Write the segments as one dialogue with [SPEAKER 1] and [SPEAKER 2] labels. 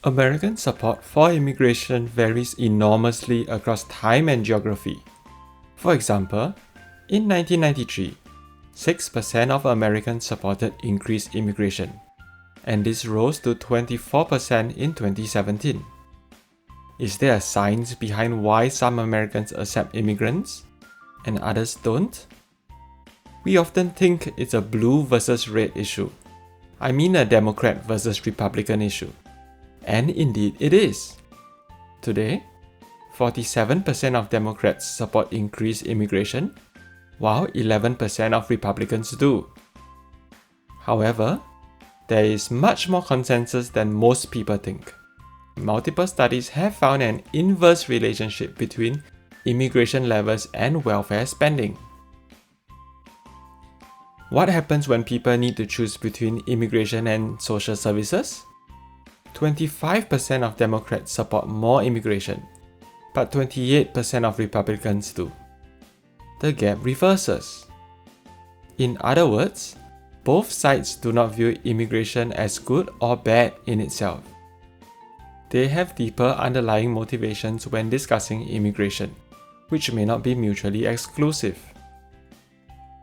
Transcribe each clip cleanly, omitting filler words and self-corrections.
[SPEAKER 1] American support for immigration varies enormously across time and geography. For example, in 1993, 6% of Americans supported increased immigration, and this rose to 24% in 2017. Is there a science behind why some Americans accept immigrants and others don't? We often think it's a blue versus red issue. I mean a Democrat versus Republican issue. And indeed it is. Today, 47% of Democrats support increased immigration, while 11% of Republicans do. However, there is much more consensus than most people think. Multiple studies have found an inverse relationship between immigration levels and welfare spending. What happens when people need to choose between immigration and social services? 25% of Democrats support more immigration, but 28% of Republicans do. The gap reverses. In other words, both sides do not view immigration as good or bad in itself. They have deeper underlying motivations when discussing immigration, which may not be mutually exclusive.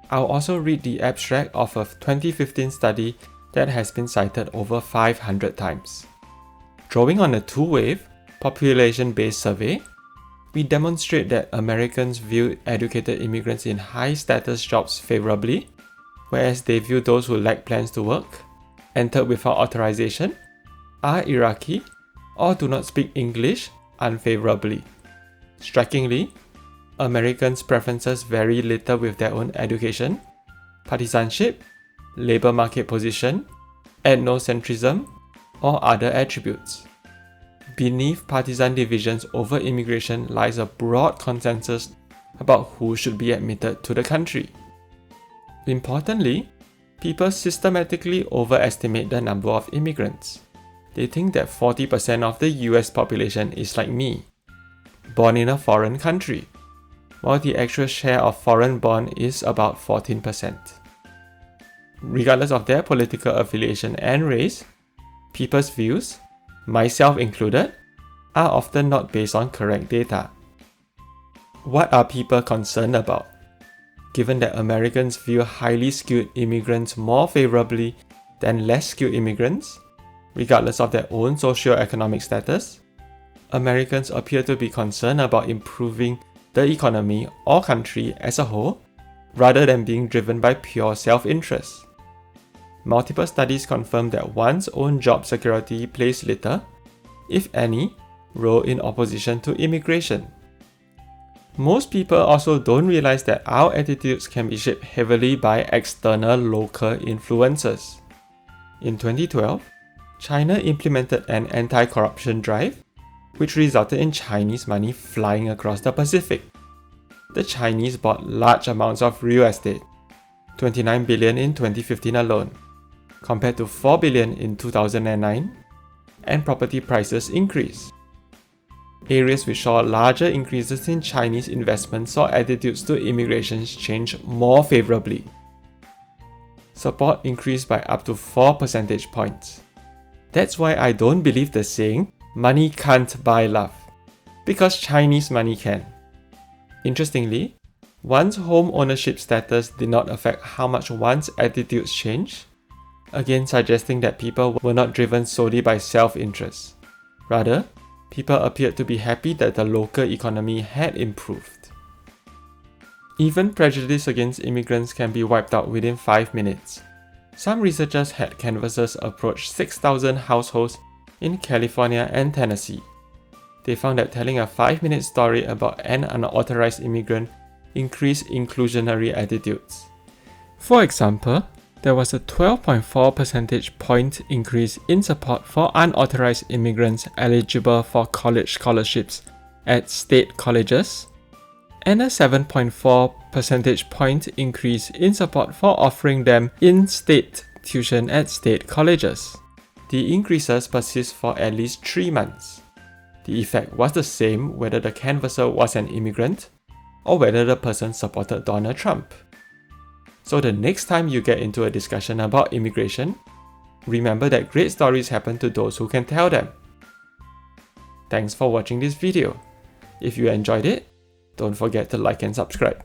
[SPEAKER 1] I'll also read the abstract of a 2015 study that has been cited over 500 times. Drawing on a two-wave, population-based survey, we demonstrate that Americans view educated immigrants in high-status jobs favorably, whereas they view those who lack plans to work, entered without authorization, are Iraqi, or do not speak English unfavorably. Strikingly, Americans' preferences vary little with their own education, partisanship, labor market position, ethnocentrism, or other attributes. Beneath partisan divisions over immigration lies a broad consensus about who should be admitted to the country. Importantly, people systematically overestimate the number of immigrants. They think that 40% of the US population is like me, born in a foreign country, while the actual share of foreign-born is about 14%. Regardless of their political affiliation and race, people's views, myself included, are often not based on correct data. What are people concerned about? Given that Americans view highly skilled immigrants more favorably than less skilled immigrants, regardless of their own socio-economic status, Americans appear to be concerned about improving the economy or country as a whole, rather than being driven by pure self-interest. Multiple studies confirm that one's own job security plays little, if any, role in opposition to immigration. Most people also don't realize that our attitudes can be shaped heavily by external local influences. In 2012, China implemented an anti-corruption drive, which resulted in Chinese money flying across the Pacific. The Chinese bought large amounts of real estate, 29 billion in 2015 alone, compared to 4 billion in 2009, and property prices increased. Areas which saw larger increases in Chinese investment saw attitudes to immigration change more favorably. Support increased by up to 4 percentage points. That's why I don't believe the saying, money can't buy love, because Chinese money can. Interestingly, one's home ownership status did not affect how much one's attitudes changed, again suggesting that people were not driven solely by self-interest. Rather, people appeared to be happy that the local economy had improved. Even prejudice against immigrants can be wiped out within 5 minutes. Some researchers had canvassers approach 6,000 households in California and Tennessee. They found that telling a 5-minute story about an unauthorized immigrant increased inclusionary attitudes. For example, there was a 12.4 percentage point increase in support for unauthorized immigrants eligible for college scholarships at state colleges, and a 7.4 percentage point increase in support for offering them in-state tuition at state colleges. The increases persist for at least 3 months. The effect was the same whether the canvasser was an immigrant or whether the person supported Donald Trump. So the next time you get into a discussion about immigration, remember that great stories happen to those who can tell them. Thanks for watching this video. If you enjoyed it, don't forget to like and subscribe.